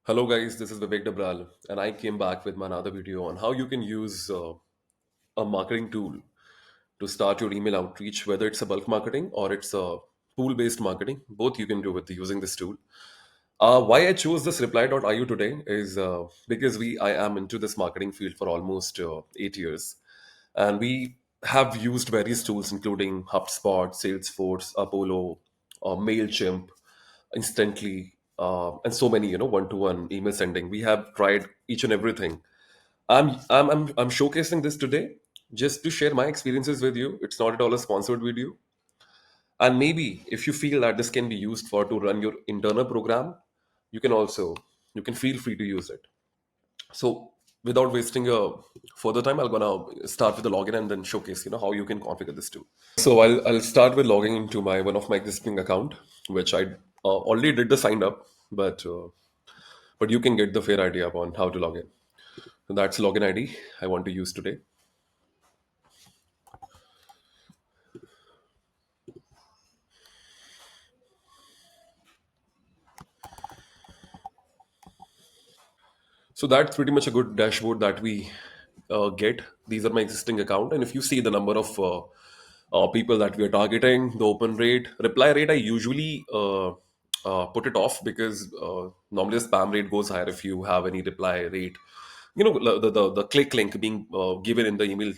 Hello, guys. This is Vivek Dabral, and I came back with my another video on how you can use a marketing tool to start your email outreach, whether it's a bulk marketing or it's a pool-based marketing. Both you can do with using this tool. Why I chose this reply.io today is because I am into this marketing field for almost 8 years, and we have used various tools including HubSpot, Salesforce, Apollo, Mailchimp, Instantly, and so many one-to-one email sending. We have tried each and everything. I'm showcasing this today just to share my experiences with you. It's not at all a sponsored video, and maybe if you feel that this can be used for to run your internal program, you can also you can feel free to use it. So without wasting further time, I'm gonna start with the login and then showcase how you can configure this too. So I'll start with logging into my one of my existing account, which I already did the sign up, but you can get the fair idea upon how to log in. So that's login ID I want to use today. So that's pretty much a good dashboard that we get. These are my existing account, and if you see the number of people that we are targeting, the open rate, reply rate, I usually put it off because normally the spam rate goes higher if you have any reply rate. The click link being given in the email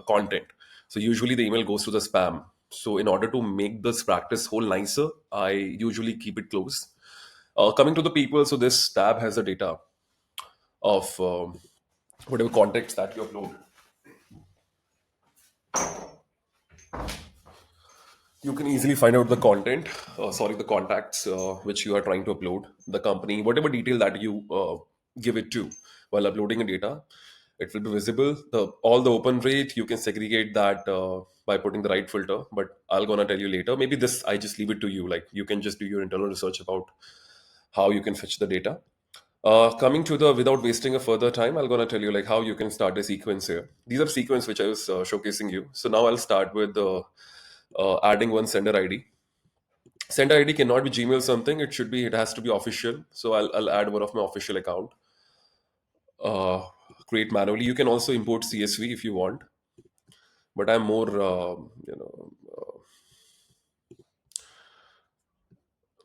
content. So usually the email goes to the spam. So in order to make this practice whole nicer, I usually keep it close. Coming to the people, so this tab has the data of whatever context that you upload. You can easily find out the content, the contacts which you are trying to upload, the company, whatever detail that you give it to while uploading a data. It will be visible. All the open rate, you can segregate that by putting the right filter. But I'll gonna tell you later. Maybe this I just leave it to you. Like you can just do your internal research about how you can fetch the data. Coming to the without wasting a further time, I'm gonna tell you like how you can start a sequence here. These are sequence which I was showcasing you. So now I'll start with adding one sender ID. Sender ID cannot be Gmail something. It has to be official. So I'll add one of my official account. Uh, Create manually. You can also import CSV if you want, but I'm more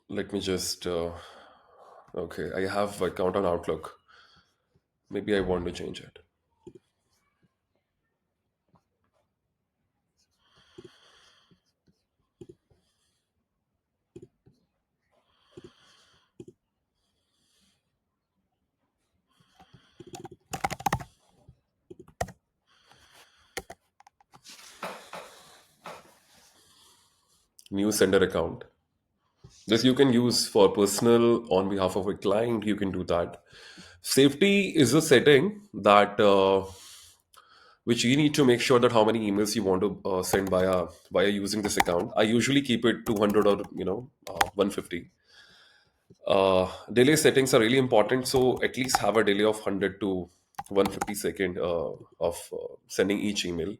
let me just okay. I have account on Outlook. Maybe I want to change it. New sender account. This you can use for personal on behalf of a client. You can do that. Safety is a setting that which you need to make sure that how many emails you want to send via using this account. I usually keep it 200 or 150. Delay settings are really important, so at least have a delay of 100 to 150 second of sending each email.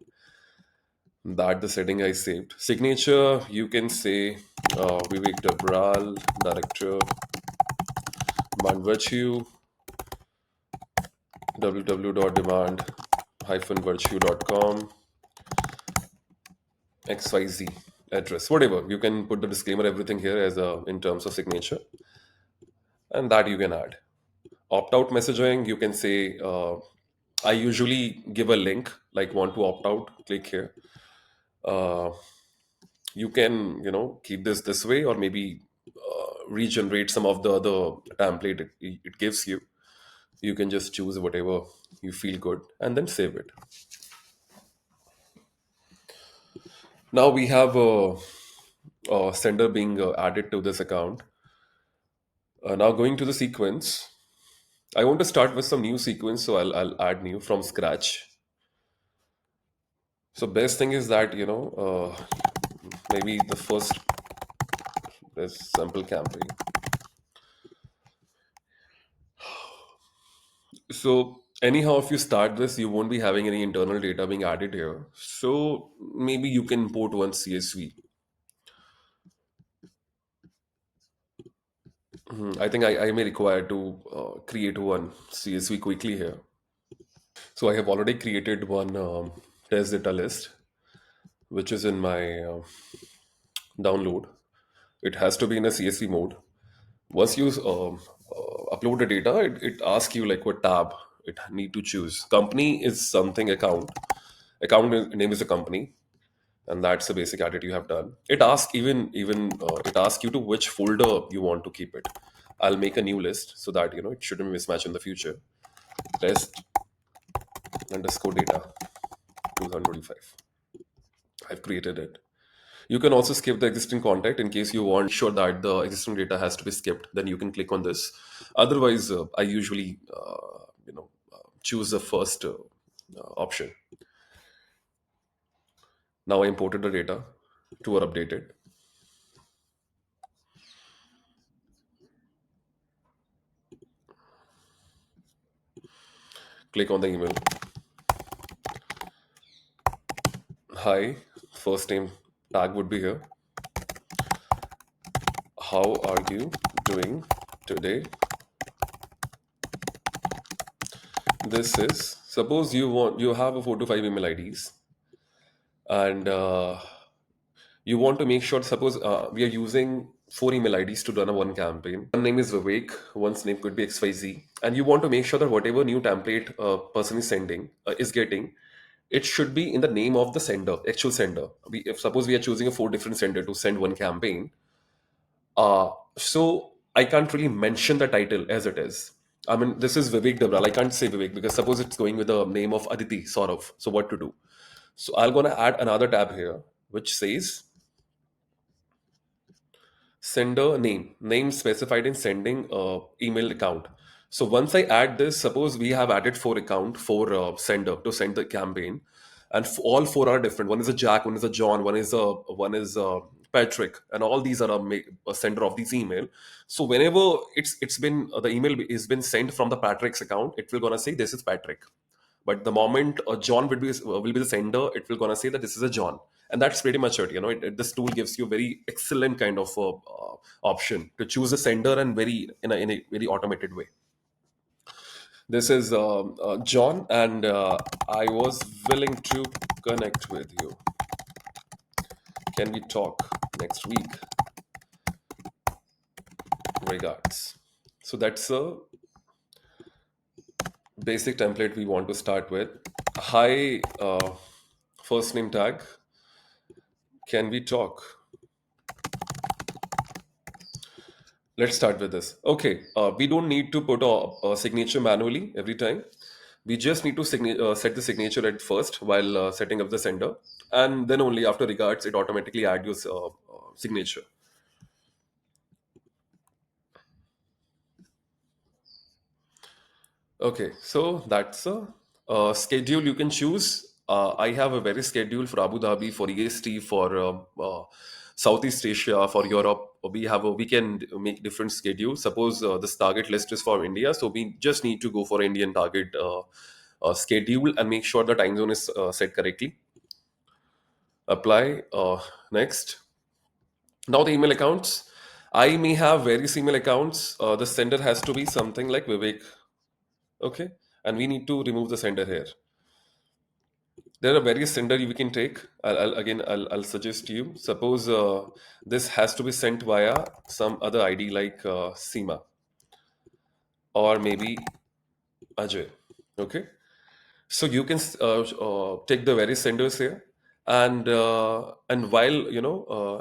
That the setting I saved. Signature, you can say Vivek Dabral, director, Demand Virtue, www.demand-virtue.com, XYZ address, whatever. You can put the disclaimer, everything here as in terms of signature, and that you can add. Opt out messaging, you can say, I usually give a link like want to opt out, click here. Uh, you can keep this way or maybe regenerate some of the other template it gives you. You can just choose whatever you feel good and then save it. Now we have a sender being added to this account. Now going to the sequence, I want to start with some new sequence, so I'll add new from scratch. So best thing is that maybe the first is sample campaign. So anyhow, if you start this, you won't be having any internal data being added here. So maybe you can import one CSV. I think I may require to create one CSV quickly here. So I have already created one test data list, which is in my download. It has to be in a CSV mode. Once you upload the data, it asks you like what tab it need to choose. Company is something account. Name is a company, and that's the basic edit you have done. It asks it asks you to which folder you want to keep it. I'll make a new list so that it shouldn't mismatch in the future. Test underscore data 2025. I've created it. You can also skip the existing contact in case you want sure that the existing data has to be skipped. Then you can click on this. Otherwise, I usually choose the first option. Now I imported the data to our updated. Click on the email. Hi, first name tag would be here. How are you doing today? This is suppose you have a 4 to 5 email IDs, and you want to make sure. Suppose we are using 4 email IDs to run a one campaign. One name is Vivek, one's name could be XYZ, and you want to make sure that whatever new template person is sending is getting, it should be in the name of the sender, actual sender. If suppose we are choosing a 4 different sender to send one campaign, so I can't really mention the title as it is. I mean, this is Vivek Dabral. I can't say Vivek because suppose it's going with the name of Aditi, sort of. So what to do? So I'm gonna add another tab here, which says sender name specified in sending email account. So once I add this, suppose we have added 4 account for sender to send the campaign, and all 4 are different. One is a Jack, one is a John, one is Patrick, and all these are a sender of this email. So whenever it's been the email is been sent from the Patrick's account, it will gonna say this is Patrick. But the moment John will be the sender, it will gonna say that this is a John, and that's pretty much it. This tool gives you very excellent kind of option to choose a sender and in a very automated way. This is John, and I was willing to connect with you. Can we talk next week? Regards. So that's a basic template we want to start with. Hi, first name tag. Can we talk? Let's start with this. Okay, we don't need to put a signature manually every time. We just need to set the signature at first while setting up the sender, and then only after regards it automatically add your signature. Okay, so that's a schedule you can choose. I have a very schedule for Abu Dhabi, for EST, for Southeast Asia, for Europe. We can make different schedules. Suppose this target list is for India, so we just need to go for Indian target schedule and make sure the time zone is set correctly. Apply. Next. Now the email accounts. I may have various email accounts. The sender has to be something like Vivek. Okay, and we need to remove the sender here. There are various sender we can take. I'll suggest you. Suppose this has to be sent via some other ID like Seema or maybe Ajay. Okay, so you can take the various senders here, and while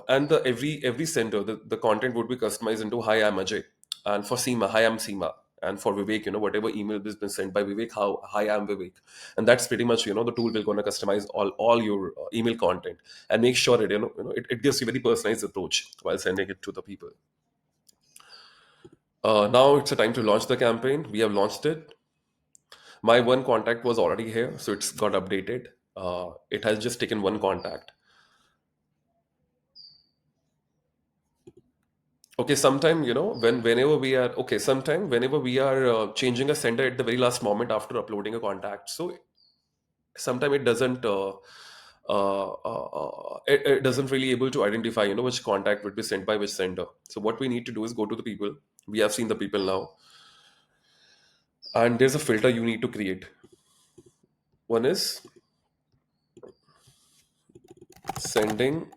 and the every sender the content would be customized into hi I'm Ajay, and for Seema hi I'm Seema, and for Vivek whatever email has been sent by Vivek, how hi I'm Vivek. And that's pretty much the tool will gonna customize all your email content and make sure it gives you very personalized approach while sending it to the people. Now it's a time to launch the campaign. We have launched it. My one contact was already here, so it's got updated. It has just taken one contact. Okay, sometime whenever we are sometime whenever we are changing a sender at the very last moment after uploading a contact, so sometime it doesn't really able to identify which contact would be sent by which sender. So what we need to do is go to the people. We have seen the people now, and there's a filter you need to create. One is sending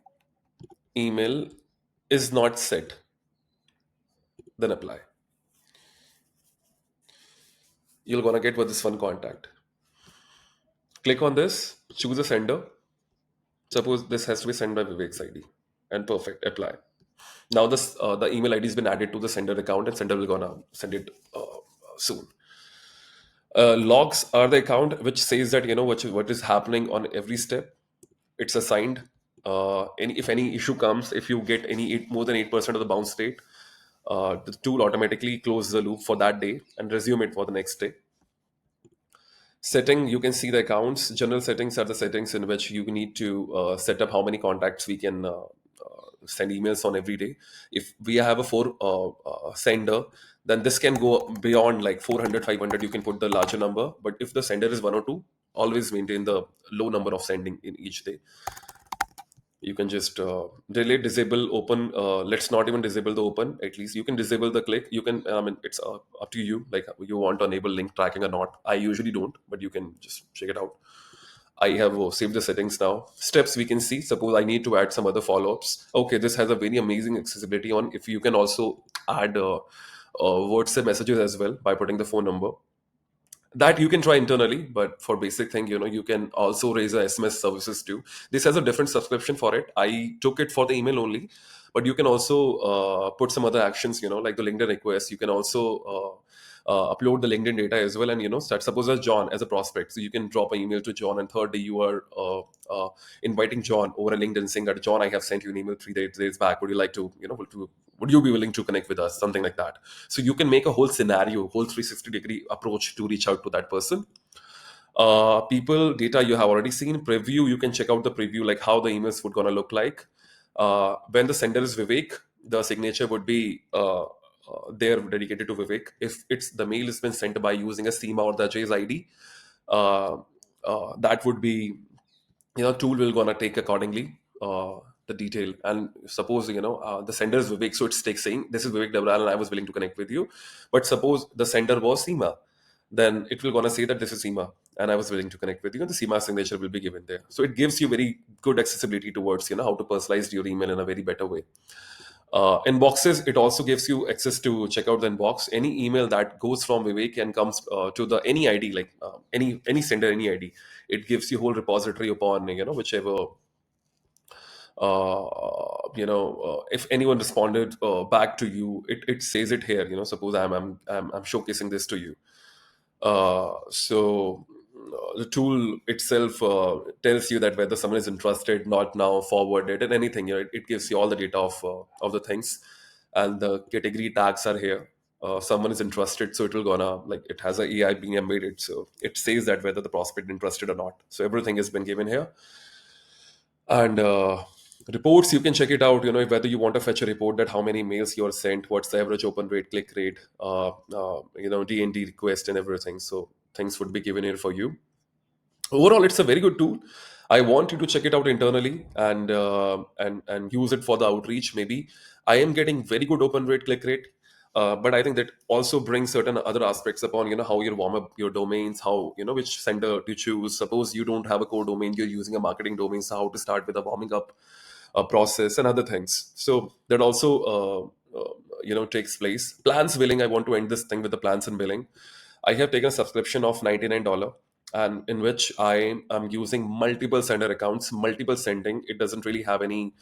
email is not set, then apply. You're gonna get with this one contact. Click on this, choose a sender. Suppose this has to be sent by Vivek's ID, and perfect, apply. Now this the email ID has been added to the sender account, and sender will gonna send it soon. Logs are the account which says that what is happening on every step. It's assigned. If any issue comes, if you get more than 8% of the bounce rate, the tool automatically closes the loop for that day and resume it for the next day. Setting, you can see the accounts. General settings are the settings in which you need to set up how many contacts we can send emails on every day. If we have a four sender, then this can go beyond like 400, 500. You can put the larger number, but if the sender is one or two, always maintain the low number of sending in each day. You can just delete, disable, open. Let's not even disable the open. At least you can disable the click. You can, I mean, it's up to you, like you want to enable link tracking or not. I usually don't, but you can just check it out. I have saved the settings now. Steps we can see. Suppose I need to add some other follow-ups. Okay, this has a very amazing accessibility on. If you can also add WhatsApp messages as well by putting the phone number. That you can try internally, but for basic thing, you can also raise a SMS services too. This has a different subscription for it. I took it for the email only, but you can also put some other actions, like the LinkedIn request. You can also upload the LinkedIn data as well, and start, suppose as John as a prospect, so you can drop an email to John, and third day you are inviting John over a LinkedIn, saying that John, I have sent you an email 3 days back, would you like to, would you be willing to connect with us, something like that. So you can make a whole scenario, whole 360-degree approach to reach out to that person. People data you have already seen. Preview, you can check out the preview, like how the emails would gonna look like. When the sender is Vivek, the signature would be there dedicated to Vivek. If it's the mail has been sent by using a SEMA or the J's ID, uh, that would be, tool will gonna take accordingly the detail. And suppose the sender is Vivek, so it's take saying this is Vivek Dabral and I was willing to connect with you. But suppose the sender was SEMA, then it will gonna say that this is SEMA and I was willing to connect with you, and the SEMA signature will be given there. So it gives you very good accessibility towards how to personalize your email in a very better way. Inboxes, it also gives you access to check out the inbox. Any email that goes from Vivek and comes to the any ID, like any sender, any ID, it gives you whole repository upon whichever if anyone responded back to you, it says it here. Suppose I'm showcasing this to you. The tool itself tells you that whether someone is interested, not now, forwarded, and anything. It gives you all the data of the things, and the category tags are here. Someone is interested, so it will gonna, like, it has a AI being embedded, so it says that whether the prospect interested or not. So everything has been given here. And reports, you can check it out, whether you want to fetch a report that how many mails you are sent, what's the average open rate, click rate, DND request and everything. So things would be given here for you. Overall, it's a very good tool. I want you to check it out internally and use it for the outreach. Maybe I am getting very good open rate, click rate, but I think that also brings certain other aspects upon how you warm up your domains, how which sender to choose. Suppose you don't have a core domain, you're using a marketing domain, so how to start with a warming up process and other things. So that also takes place. Plans billing. I want to end this thing with the plans and billing. I have taken a subscription of $99, and in which I am using multiple sender accounts, multiple sending. It doesn't really have any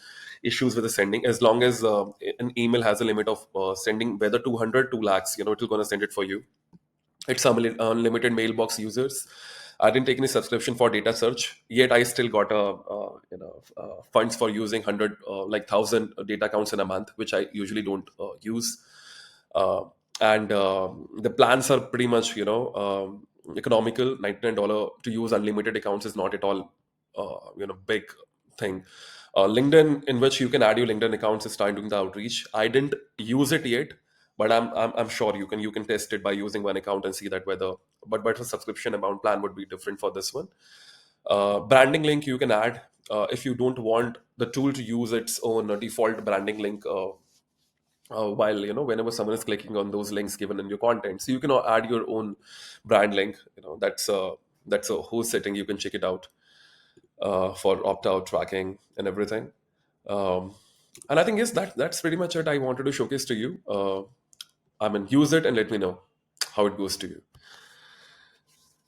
issues with the sending, as long as an email has a limit of sending, whether 200, 2 lakhs, it will gonna send it for you. It's unlimited mailbox users. I didn't take any subscription for data search yet. I still got funds for using 100 like 1,000 data accounts in a month, which I usually don't use. uh, and The plans are pretty much economical. $99 to use unlimited accounts is not at all big thing. LinkedIn, in which you can add your LinkedIn accounts, is starting doing the outreach. I didn't use it yet, but I'm sure you can test it by using one account and see that whether. But a subscription amount plan would be different for this one. Branding link you can add if you don't want the tool to use its own default branding link. while whenever someone is clicking on those links given in your content. So you can add your own brand link. That's a whole setting. You can check it out for opt out tracking and everything. um, and I think, yes, that's pretty much it I wanted to showcase to you. I mean, use it and let me know how it goes to you.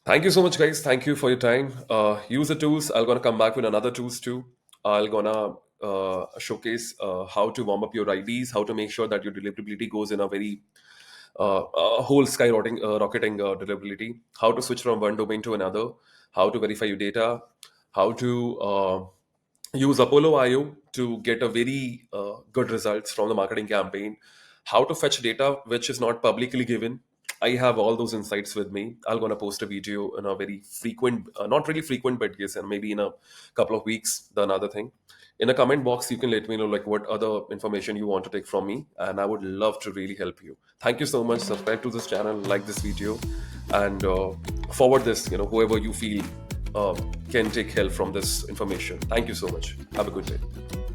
Thank you so much, guys. Thank you for your time. Use the tools. I'm gonna come back with another tools too. I'm gonna showcase how to warm up your IDs, how to make sure that your deliverability goes in a very whole skyrocketing rocketing deliverability, how to switch from one domain to another, how to verify your data, how to use Apollo IO to get a very good results from the marketing campaign, how to fetch data which is not publicly given. I have all those insights with me. I'm gonna post a video in a very frequent, not really frequent, but yes, and maybe in a couple of weeks. The another thing, in the comment box, you can let me know like what other information you want to take from me, and I would love to really help you. Thank you so much. Subscribe to this channel, like this video, and forward this. Whoever you feel can take help from this information. Thank you so much. Have a good day.